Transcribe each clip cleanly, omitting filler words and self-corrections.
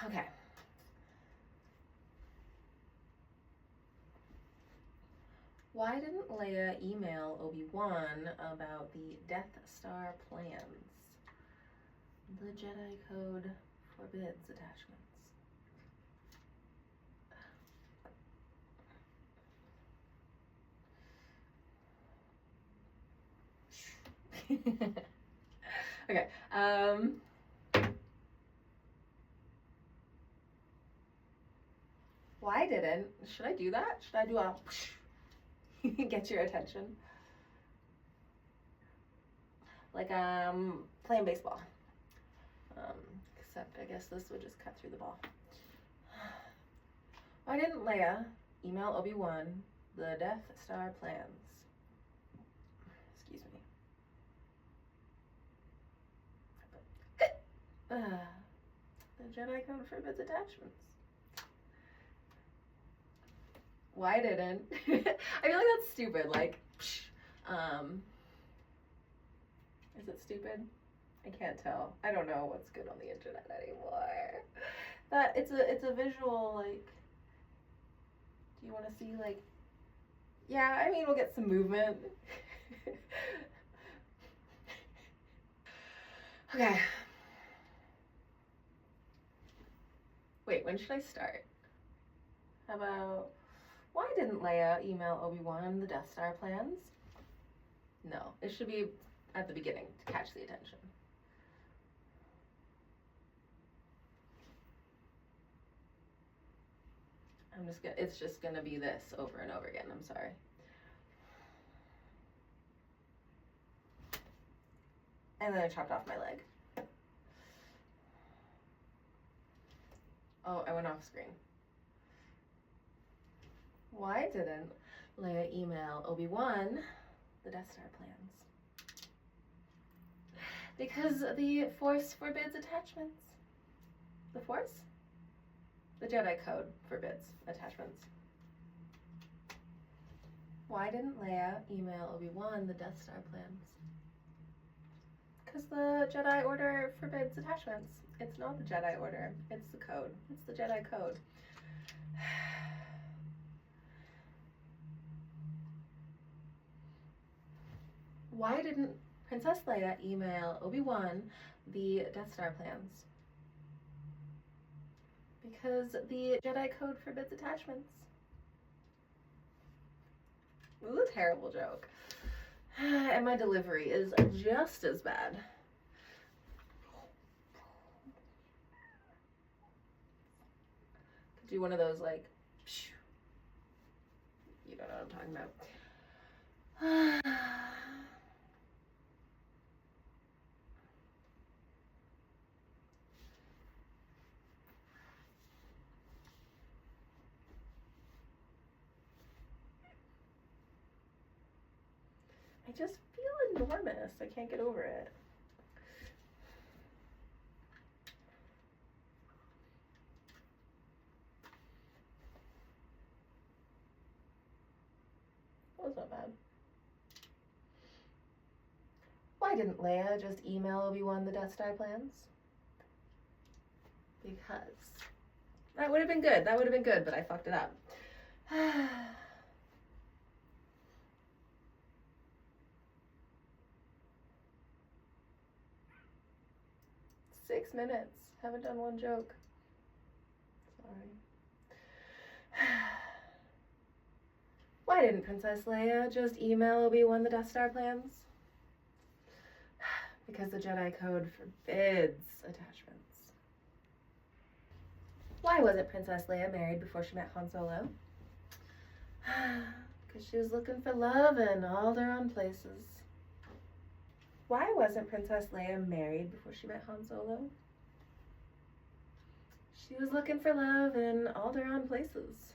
Okay. Why didn't Leia email Obi-Wan about the Death Star plans? The Jedi Code forbids attachments. Okay. Why didn't? Should I do that? Should I do a get your attention? Like playing baseball. Except I guess this would just cut through the ball. Why didn't Leia email Obi-Wan the Death Star plans? Excuse me. The Jedi Code forbids attachments. Why didn't? I feel like that's stupid. Like, is it stupid? I can't tell. I don't know what's good on the internet anymore. That it's a visual, like, do you want to see, like, yeah, I mean, we'll get some movement. Okay. Wait, when should I start? How about, why didn't Leia email Obi-Wan the Death Star plans? No, it should be at the beginning to catch the attention. It's just gonna be this over and over again, I'm sorry. And then I chopped off my leg. Oh, I went off screen. Why didn't Leia email Obi-Wan the Death Star plans? Because the Force forbids attachments. The Force? The Jedi Code forbids attachments. Why didn't Leia email Obi-Wan the Death Star plans? Because the Jedi Order forbids attachments. It's not the Jedi Order, it's the code. It's the Jedi Code. Why didn't Princess Leia email Obi-Wan the Death Star plans? Because the Jedi Code forbids attachments. This is a terrible joke. And my delivery is just as bad. Could do one of those, like, you don't know what I'm talking about. I just feel enormous. I can't get over it. That was not bad. Why didn't Leia just email Obi-Wan the Death Star plans? Because that would have been good. That would have been good, but I fucked it up. 6 minutes. Haven't done one joke. Sorry. Why didn't Princess Leia just email Obi-Wan the Death Star plans? Because the Jedi Code forbids attachments. Why wasn't Princess Leia married before she met Han Solo? Because she was looking for love in all their own places. Why wasn't Princess Leia married before she met Han Solo? She was looking for love in all their own places.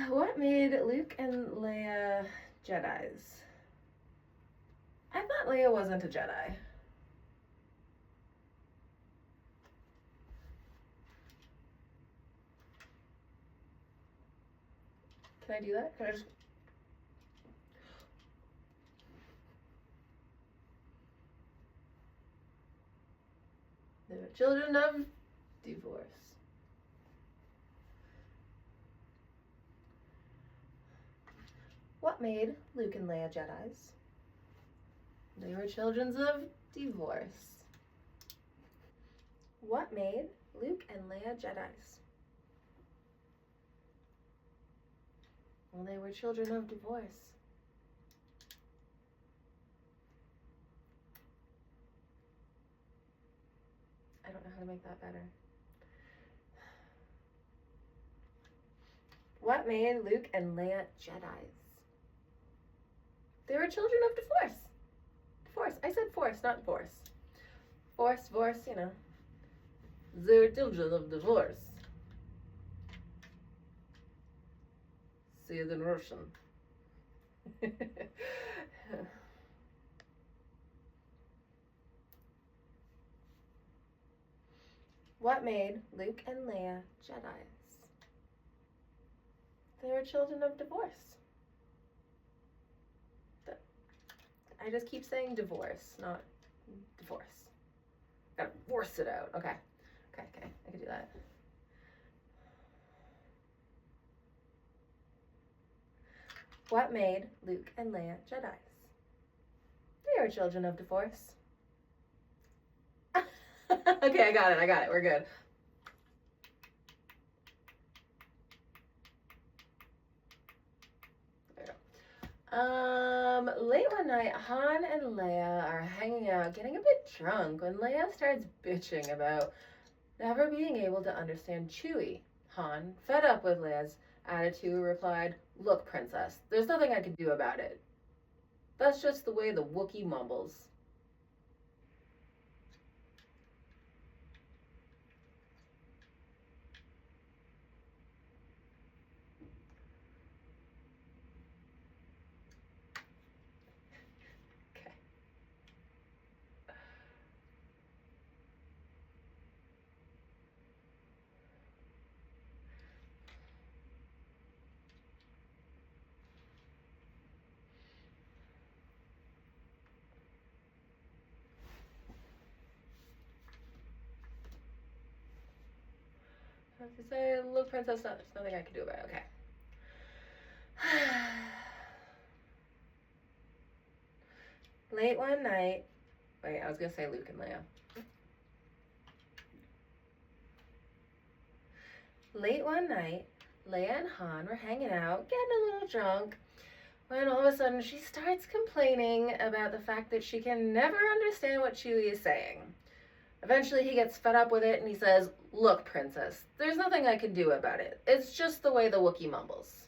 What made Luke and Leia Jedis? I thought Leia wasn't a Jedi. Can I do that? Can I just... children of divorce. What made Luke and Leia Jedis? They were children of divorce. What made Luke and Leia Jedis? Well, they were children of divorce. I don't know how to make that better. What made Luke and Leia Jedis? They were children of divorce. Divorce. I said force, not divorce. Force, you know. They were children of divorce. See it in Russian. What made Luke and Leia Jedis? They were children of divorce. I just keep saying divorce, not divorce. Gotta force it out. Okay. I can do that. What made Luke and Leia Jedis? They were children of divorce. Okay, I got it. We're good. Late one night, Han and Leia are hanging out, getting a bit drunk, when Leia starts bitching about never being able to understand Chewie. Han, fed up with Leia's attitude, replied, "Look, princess, there's nothing I can do about it. That's just the way the Wookiee mumbles." I have to say, look, princess, there's nothing I can do about it. Okay. Late one night. Wait, I was going to say Luke and Leia. Late one night, Leia and Han were hanging out, getting a little drunk, when all of a sudden she starts complaining about the fact that she can never understand what Chewie is saying. Eventually he gets fed up with it and he says, "Look, princess, there's nothing I can do about it. It's just the way the Wookiee mumbles."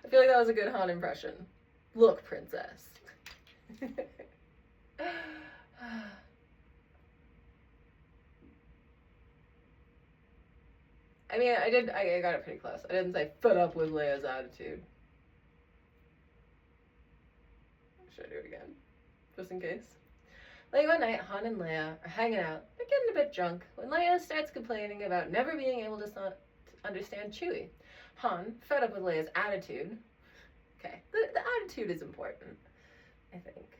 I feel like that was a good Han impression. Look, princess. I mean, I got it pretty close. I didn't say fed up with Leia's attitude. Should I do it again? Just in case. Late one night, Han and Leia are hanging out. They're getting a bit drunk when Leia starts complaining about never being able to understand Chewie. Han, fed up with Leia's attitude. Okay, the attitude is important, I think.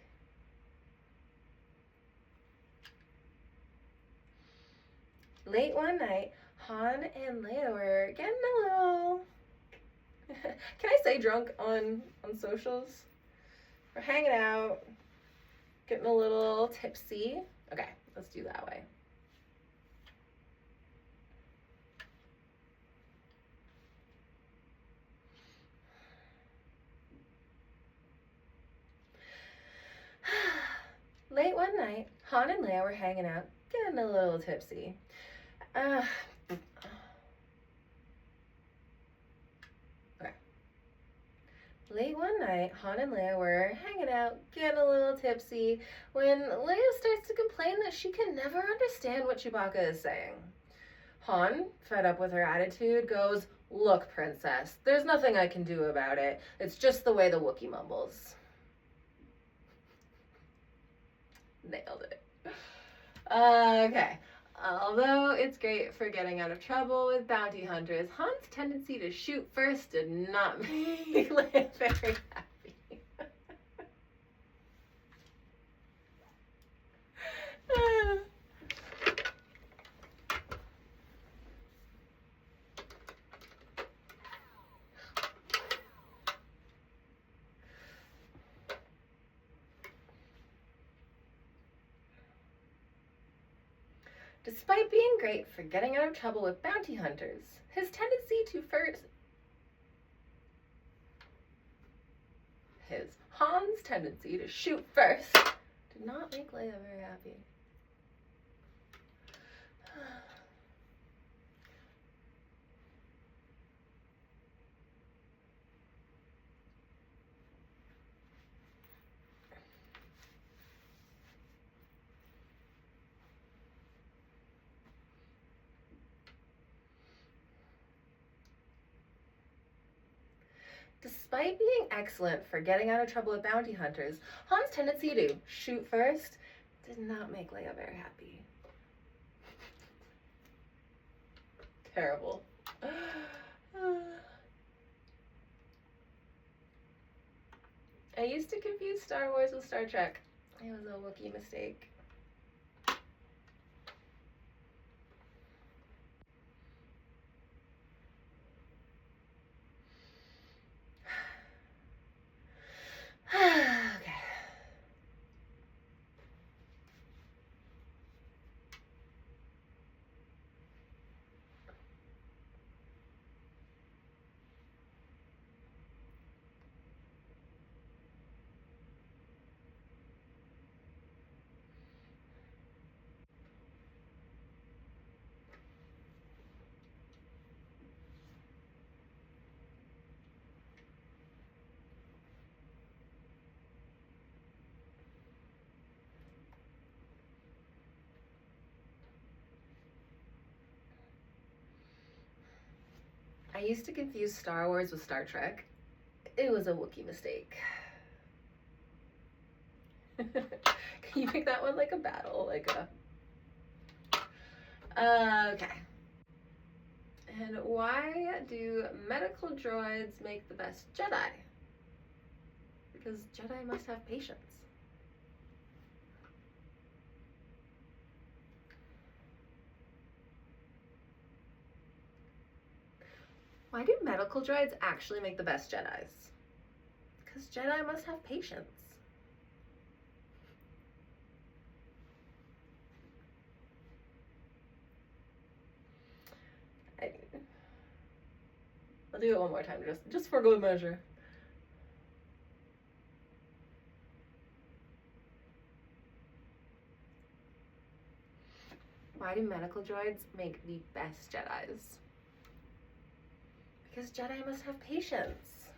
Late one night, Han and Leia were getting a little... Can I say drunk on socials? We're hanging out, getting a little tipsy. Okay, let's do that way. Late one night, Han and Leia were hanging out, getting a little tipsy. Late one night, Han and Leia were hanging out, getting a little tipsy, when Leia starts to complain that she can never understand what Chewbacca is saying. Han, fed up with her attitude, goes, "Look, princess, there's nothing I can do about it. It's just the way the Wookiee mumbles." Nailed it. Okay. Although it's great for getting out of trouble with bounty hunters, Han's tendency to shoot first did not make Leia very happy. Despite being great for getting out of trouble with bounty hunters, his tendency to Han's tendency to shoot first did not make Leia very happy. Despite being excellent for getting out of trouble with bounty hunters, Han's tendency to shoot first did not make Leia very happy. Terrible. I used to confuse Star Wars with Star Trek. It was a Wookiee mistake. Okay. I used to confuse Star Wars with Star Trek. It was a Wookiee mistake. Can you make that one like a battle? Okay. And why do medical droids make the best Jedi? Because Jedi must have patience. Why do medical droids actually make the best Jedis? Because Jedi must have patience. I'll do it one more time, just for good measure. Why do medical droids make the best Jedis? Because Jedi must have patience.